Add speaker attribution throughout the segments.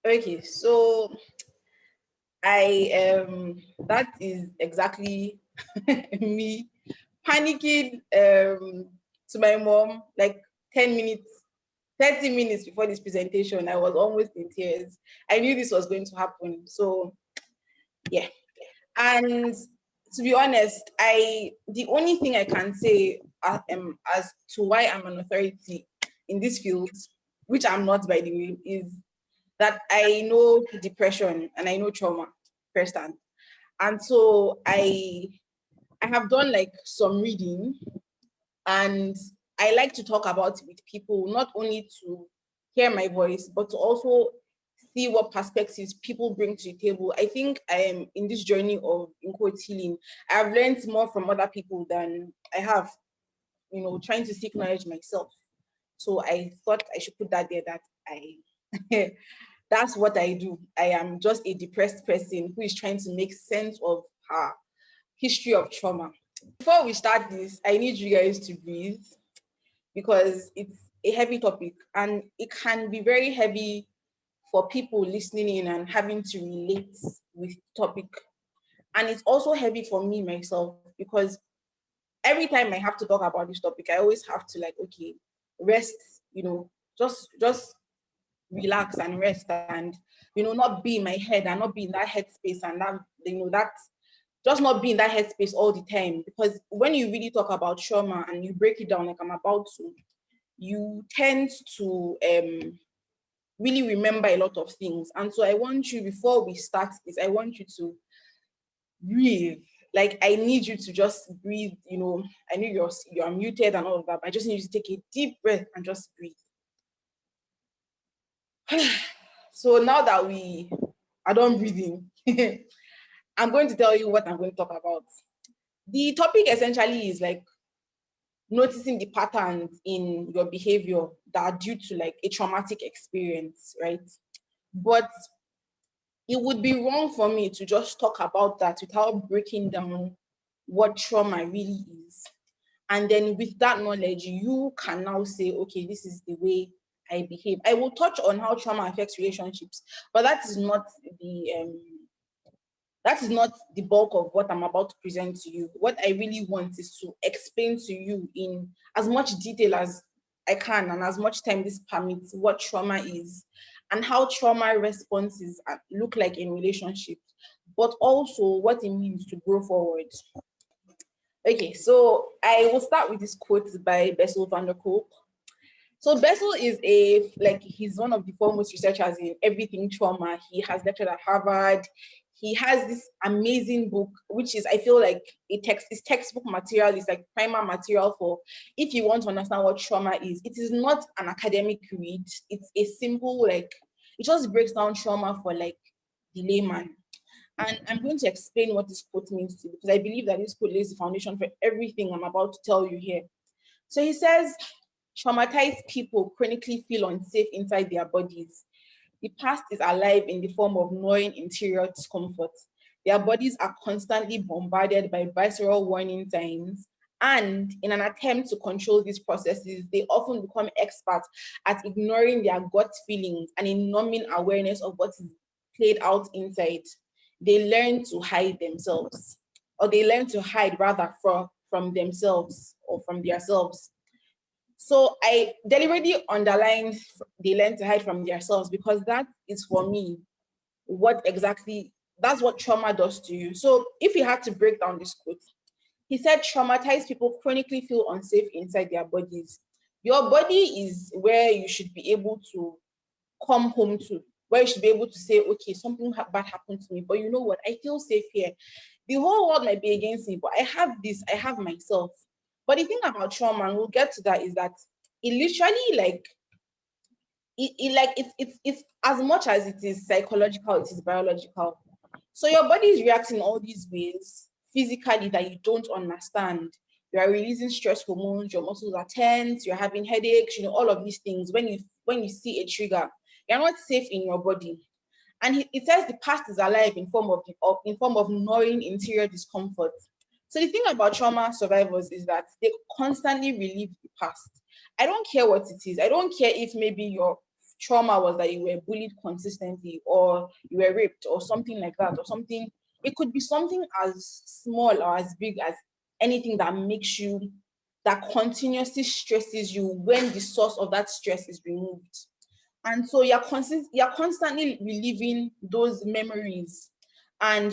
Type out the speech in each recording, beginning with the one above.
Speaker 1: Okay, so I that is exactly me panicking to my mom like 10 minutes, 30 minutes before this presentation. I was almost in tears. I knew this was going to happen. So yeah. And to be honest, I the only thing I can say as to why I'm an authority in this field, which I'm not by the way, is that I know depression and I know trauma firsthand. And so I have done like some reading, and I like to talk about it with people, not only to hear my voice, but to also see what perspectives people bring to the table. I think I am in this journey of in quotes healing. I've learned more from other people than I have, trying to seek knowledge myself. So I thought I should put that there that I that's what I do. I am just a depressed person who is trying to make sense of her history of trauma. Before we start this, I need you guys to breathe because it's a heavy topic and it can be very heavy for people listening in and having to relate with the topic. And it's also heavy for me myself because every time I have to talk about this topic, I always have to like, okay, rest, just relax and rest and not be in my head and not be in that headspace and that just not be in that headspace all the time. Because when you really talk about trauma and you break it down like I'm about to, you tend to really remember a lot of things. And so I want you, before we start this, I want you to breathe. Like I need you to just breathe. I know you're muted and all of that, but I just need you to take a deep breath and just breathe. So now that we are done breathing, I'm going to tell you what I'm going to talk about. The topic essentially is like noticing the patterns in your behavior that are due to like a traumatic experience, right? But it would be wrong for me to just talk about that without breaking down what trauma really is. And then with that knowledge, you can now say, okay, this is the way I behave. I will touch on how trauma affects relationships, but that is not the bulk of what I'm about to present to you. What I really want is to explain to you in as much detail as I can and as much time this permits what trauma is and how trauma responses look like in relationships, but also what it means to grow forward. Okay, so I will start with this quote by Bessel van der Kolk. So Bessel is he's one of the foremost researchers in everything trauma. He has lectured at Harvard. He has this amazing book, which is, I feel like it's textbook material. It's like primer material for if you want to understand what trauma is. It is not an academic read. It's a simple, it just breaks down trauma for like the layman. And I'm going to explain what this quote means to you because I believe that this quote lays the foundation for everything I'm about to tell you here. So he says, traumatized people chronically feel unsafe inside their bodies. The past is alive in the form of gnawing interior discomfort. Their bodies are constantly bombarded by visceral warning signs. And in an attempt to control these processes, they often become experts at ignoring their gut feelings and in numbing awareness of what is played out inside. They learn to hide themselves, or they learn to hide rather from themselves or from themselves. So I deliberately underlined they learn to hide from themselves because that is for me that's what trauma does to you. So if you had to break down this quote, he said traumatized people chronically feel unsafe inside their bodies. Your body is where you should be able to come home to, where you should be able to say, okay, something bad happened to me, but you know what? I feel safe here. The whole world might be against me, but I have this, I have myself. But the thing about trauma, and we'll get to that, is that it literally it's as much as it is psychological, it is biological. So your body is reacting in all these ways physically that you don't understand. You are releasing stress hormones, your muscles are tense, you're having headaches, all of these things. When you see a trigger, you're not safe in your body. And it says the past is alive in form of gnawing interior discomfort. So the thing about trauma survivors is that they constantly relive the past. I don't care what it is. I don't care if maybe trauma was that you were bullied consistently, or you were raped, or something like that, or something. It could be something as small or as big as anything that continuously stresses you when the source of that stress is removed. And so you're constantly reliving those memories, and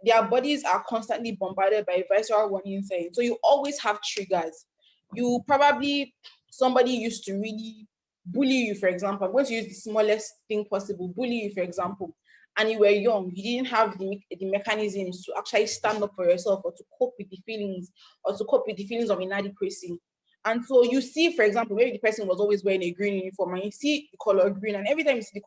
Speaker 1: their bodies are constantly bombarded by visceral warning signs. So you always have triggers. You probably Somebody used to really bully you, for example. I'm going to use the smallest thing possible, bully you, for example, and you were young. You didn't have the mechanisms to actually stand up for yourself, or to cope with the feelings, of inadequacy. And so you see, for example, maybe the person was always wearing a green uniform, and you see the color green, and every time you see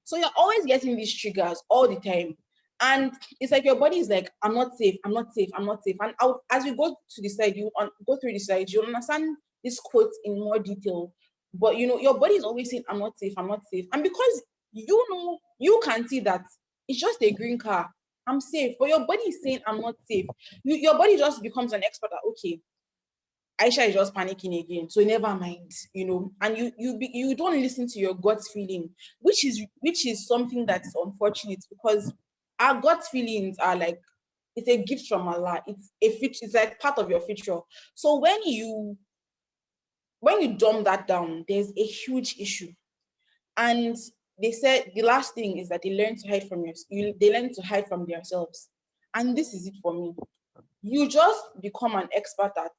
Speaker 1: so you're always getting these triggers all the time. And it's like your body is like, I'm not safe, I'm not safe, I'm not safe. And as we go to the slide, go through the slide, you understand this quote in more detail. But your body is always saying, I'm not safe, I'm not safe. And because you can see that it's just a green car, I'm safe. But your body is saying, I'm not safe. Your body just becomes an expert at, okay, Aisha is just panicking again, so never mind, and you don't listen to your gut feeling, which is something that's unfortunate, because our gut feelings are like, it's a gift from Allah. It's like part of your future. So when you dumb that down, there's a huge issue. And they said the last thing is that they learn to hide from themselves. And this is it for me. You just become an expert at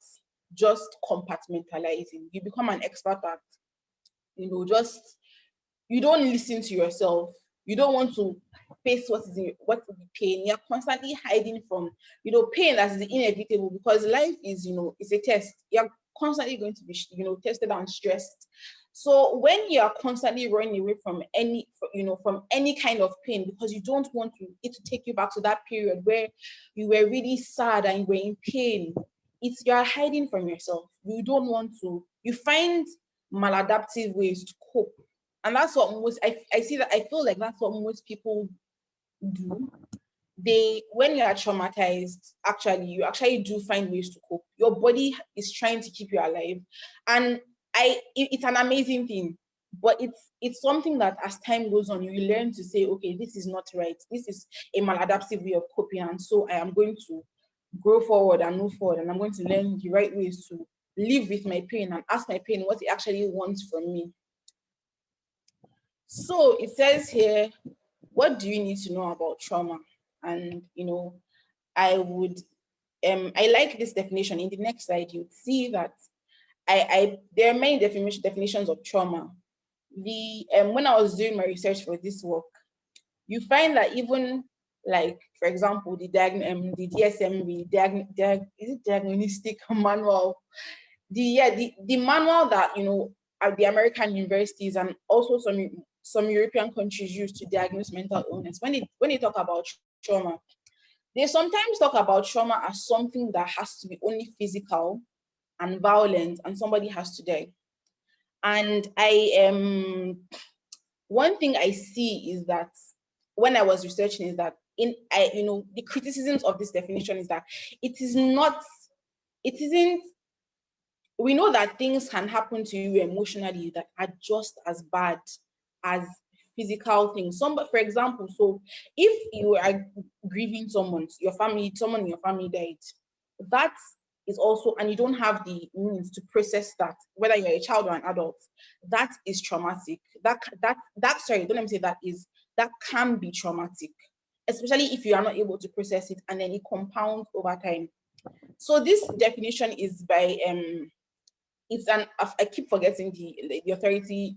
Speaker 1: just compartmentalizing. You become an expert at, just, you don't listen to yourself. You don't want to face what is the pain. You're constantly hiding from, pain that is inevitable, because life is, it's a test. You're constantly going to be, tested and stressed. So when you are constantly running away from any kind of pain, because you don't want it to take you back to that period where you were really sad and you were in pain, you're hiding from yourself. You don't want to. You find maladaptive ways to cope, and that's what I see that. I feel like that's what most people do. When you are traumatized, you actually do find ways to cope. Your body is trying to keep you alive, and it's an amazing thing. But it's something that as time goes on, you learn to say, okay, this is not right. This is a maladaptive way of coping, and so I am going to grow forward and move forward, and I'm going to learn the right ways to live with my pain and ask my pain what it actually wants from me. So it says here, what do you need to know about trauma? And I like this definition. In the next slide, you'd see that there are many definitions of trauma. When I was doing my research for this work, you find that even, like, for example, the DSM, is it diagnostic manual? The manual that at the American universities and also some European countries use to diagnose mental illness. When they talk about trauma, they sometimes talk about trauma as something that has to be only physical and violent, and somebody has to die. And one thing I see is that when I was researching is that the criticisms of this definition is that it isn't. We know that things can happen to you emotionally that are just as bad as physical things. For example, so if you are grieving someone in your family died, that is also, and you don't have the means to process that, whether you're a child or an adult, that is traumatic. Sorry, don't let me say that can be traumatic, especially if you are not able to process it, and then it compounds over time. So this definition is by I keep forgetting the authority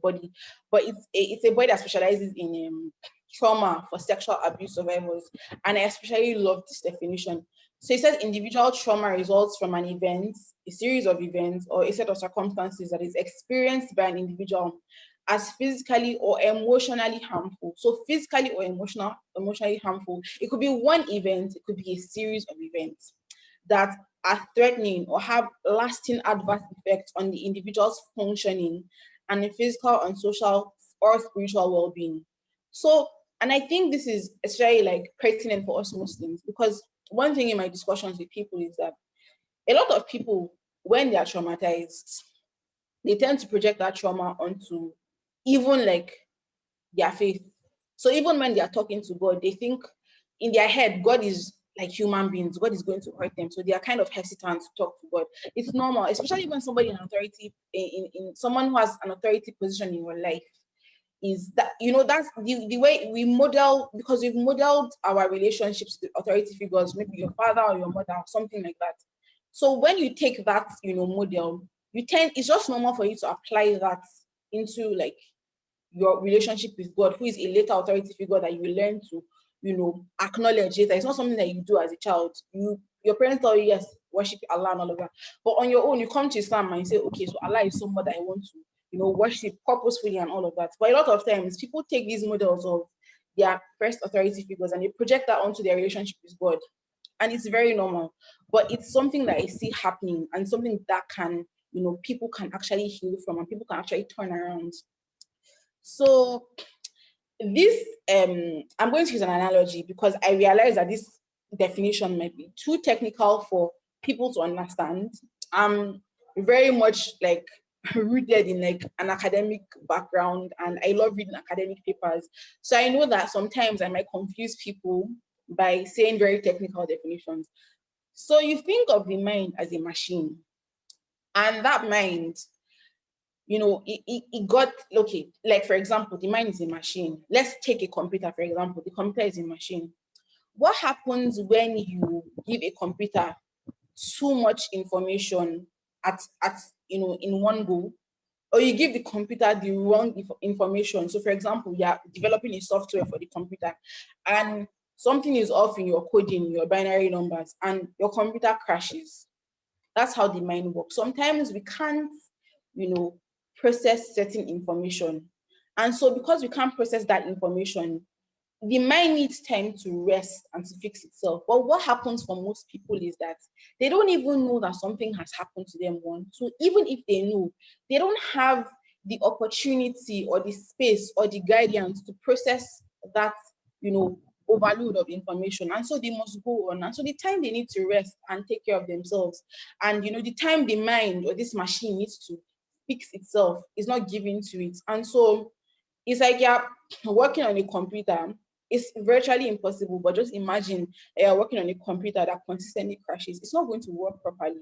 Speaker 1: body, but it's a body that specializes in trauma for sexual abuse survivors, and I especially love this definition. So it says individual trauma results from an event, a series of events, or a set of circumstances that is experienced by an individual as physically or emotionally harmful. So physically or emotionally harmful. It could be one event, it could be a series of events that are threatening or have lasting adverse effects on the individual's functioning and the physical and social or spiritual well-being. So, and I think this is especially like pertinent for us Muslims, because one thing in my discussions with people is that a lot of people, when they are traumatized, they tend to project that trauma onto even like their faith. So even when they are talking to God, they think in their head, God is like human beings, God is going to hurt them. So they are kind of hesitant to talk to God. It's normal, especially when somebody in authority, in someone who has an authority position in your life, is that, that's the way we model, because we've modeled our relationships with authority figures, maybe your father or your mother or something like that. So when you take that, model, it's just normal for you to apply that into like your relationship with God, who is a later authority figure that you will learn to, acknowledge later. It's not something that you do as a child. Your parents tell you, yes, worship Allah and all of that. But on your own, you come to Islam and you say, okay, so Allah is someone that I want to, worship purposefully and all of that. But a lot of times, people take these models of their first authority figures and they project that onto their relationship with God. And it's very normal. But it's something that I see happening and something that can, people can actually heal from and people can actually turn around. So this, I'm going to use an analogy because I realize that this definition might be too technical for people to understand. I'm very much like rooted in like an academic background and I love reading academic papers. So I know that sometimes I might confuse people by saying very technical definitions. So you think of the mind as a machine, and that mind, it got, okay, like for example, the mind is a machine. Let's take a computer, for example. The computer is a machine. What happens when you give a computer too much information at in one go, or you give the computer the wrong information? So for example, you are developing a software for the computer and something is off in your coding, your binary numbers, and your computer crashes. That's how the mind works. Sometimes we can't, process certain information. And so because we can't process that information, the mind needs time to rest and to fix itself. But what happens for most people is that they don't even know that something has happened to them once. So even if they know, they don't have the opportunity or the space or the guidance to process that, overload of information. And so they must go on. And so the time they need to rest and take care of themselves, and the time the mind or this machine needs to fix itself is not given to it. And so it's like you're working on a computer. It's virtually impossible, but just imagine you're working on a computer that consistently crashes. It's not going to work properly.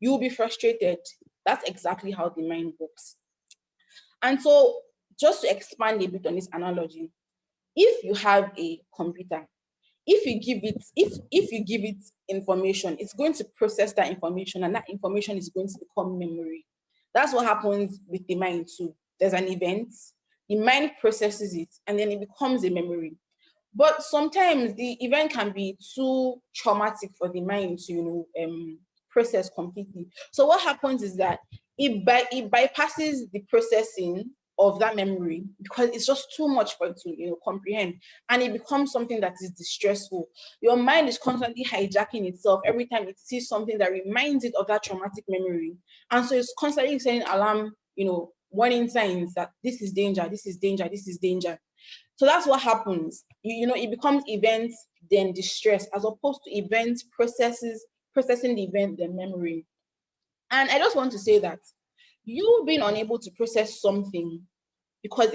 Speaker 1: You will be frustrated. That's exactly how the mind works. And so just to expand a bit on this analogy, if you have a computer, if you give it information, it's going to process that information, and that information is going to become memory. That's what happens with the mind too. There's an event, the mind processes it, and then it becomes a memory. But sometimes the event can be too traumatic for the mind to, process completely. So what happens is that it bypasses the processing of that memory because it's just too much for it to, comprehend, and it becomes something that is distressful. Your mind is constantly hijacking itself every time it sees something that reminds it of that traumatic memory, and so it's constantly sending alarm, warning signs that this is danger, this is danger, this is danger. So that's what happens. It becomes events, then distress, as opposed to events processing the event, then memory. And I just want to say that you being unable to process something because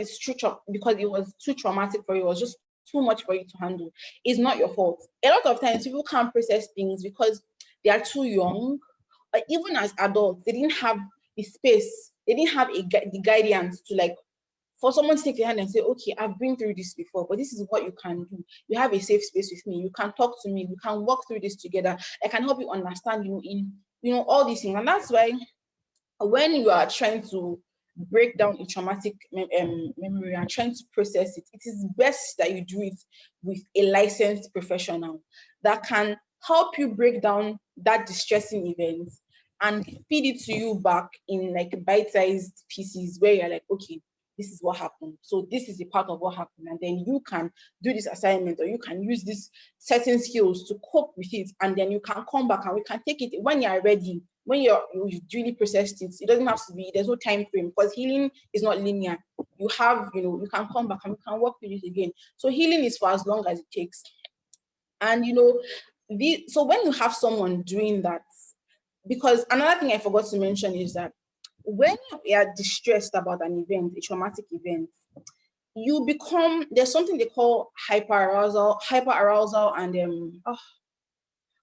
Speaker 1: because it was too traumatic for you, it was just too much for you to handle, is not your fault. A lot of times people can't process things because they are too young, or even as adults, they didn't have the space, they didn't have the guidance to like for someone to take your hand and say, okay, I've been through this before, but this is what you can do. You have a safe space with me. You can talk to me. We can walk through this together. I can help you understand, all these things. And that's why when you are trying to break down a traumatic memory and trying to process it, it is best that you do it with a licensed professional that can help you break down that distressing event and feed it to you back in like bite-sized pieces where you're like, okay, this is what happened. So this is a part of what happened. And then you can do this assignment or you can use these certain skills to cope with it. And then you can come back and we can take it when you're ready, when you've really processed it. It doesn't have to be, there's no time frame because healing is not linear. You have, you can come back and you can work with it again. So healing is for as long as it takes. And, so when you have someone doing that, because another thing I forgot to mention is that when you are distressed about an event, a traumatic event, you become, there's something they call hyperarousal, and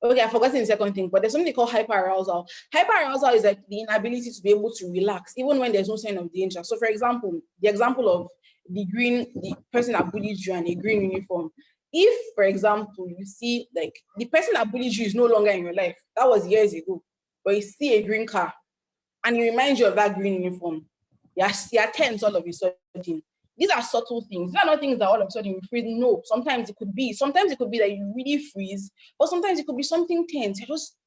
Speaker 1: okay, I forgot the second thing, but there's something they call hyperarousal. Hyperarousal is like the inability to be able to relax, even when there's no sign of danger. So, for example, the example of the person that bullied you and a green uniform. If, for example, you see like the person that bullied you is no longer in your life, that was years ago, but you see a green car and it reminds you of that green uniform, you're tense all of a sudden. These are subtle things. These are not things that all of a sudden you freeze. No, sometimes it could be that you really freeze, but sometimes it could be something tense. You're just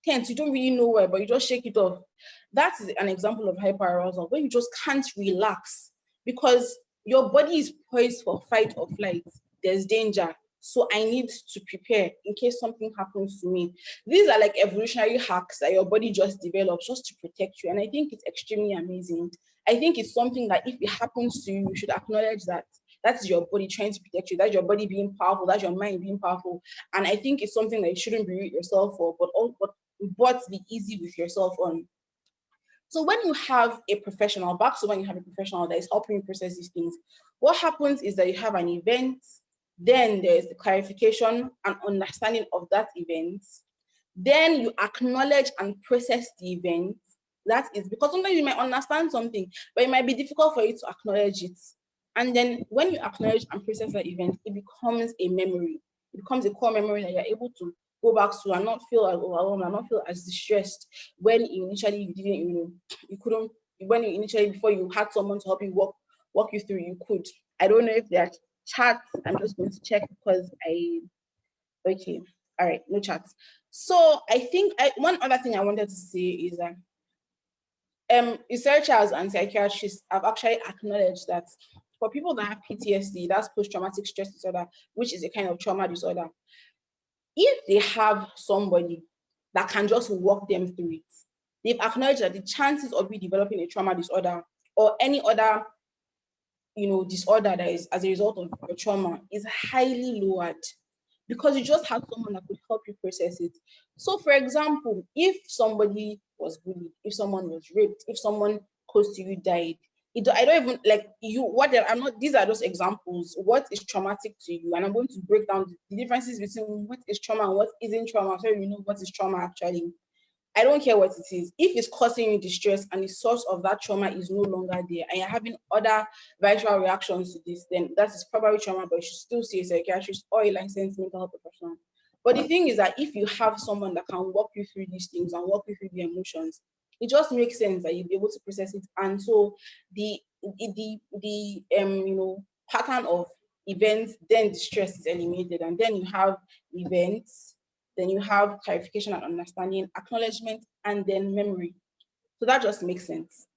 Speaker 1: tense, you don't really know where, but you just shake it off. That is an example of hyperarousal, where you just can't relax because your body is poised for fight or flight. There's danger. So I need to prepare in case something happens to me. These are like evolutionary hacks that your body just develops just to protect you. And I think it's extremely amazing. I think it's something that if it happens to you, you should acknowledge that that's your body trying to protect you. That's your body being powerful. That's your mind being powerful. And I think it's something that you shouldn't berate yourself for, but be easy with yourself on. So when you have a professional, back to when you have a professional that is helping you process these things, what happens is that you have an event, then there's the clarification and understanding of that event. Then you acknowledge and process the event. That is because sometimes you might understand something, but it might be difficult for you to acknowledge it. And then when you acknowledge and process that event, it becomes a memory. It becomes a core memory that you're able to go back to and not feel as overwhelmed and not feel as distressed when initially you didn't, you couldn't, when you initially, before you had someone to help you walk you through, you could. I don't know if there are chats. I'm just going to check because okay. All right, no chats. So I think one other thing I wanted to say is that researchers and psychiatrists have actually acknowledged that for people that have PTSD, that's post-traumatic stress disorder, which is a kind of trauma disorder, if they have somebody that can just walk them through it, they've acknowledged that the chances of you developing a trauma disorder or any other disorder that is as a result of your trauma is highly lowered because you just have someone that could help you process it. So, for example, if somebody was bullied, if someone was raped, if someone close to you died, I don't even like you. I'm not. These are just examples. What is traumatic to you? And I'm going to break down the differences between what is trauma and what isn't trauma, so you know what is trauma actually. I don't care what it is. If it's causing you distress and the source of that trauma is no longer there and you're having other visceral reactions to this, then that is probably trauma, but you should still see a psychiatrist or a licensed mental health professional. But the thing is that if you have someone that can walk you through these things and walk you through the emotions, it just makes sense that you'll be able to process it. And so the pattern of events, then the stress is eliminated, and then you have events, then you have clarification and understanding, acknowledgement, and then memory. So that just makes sense.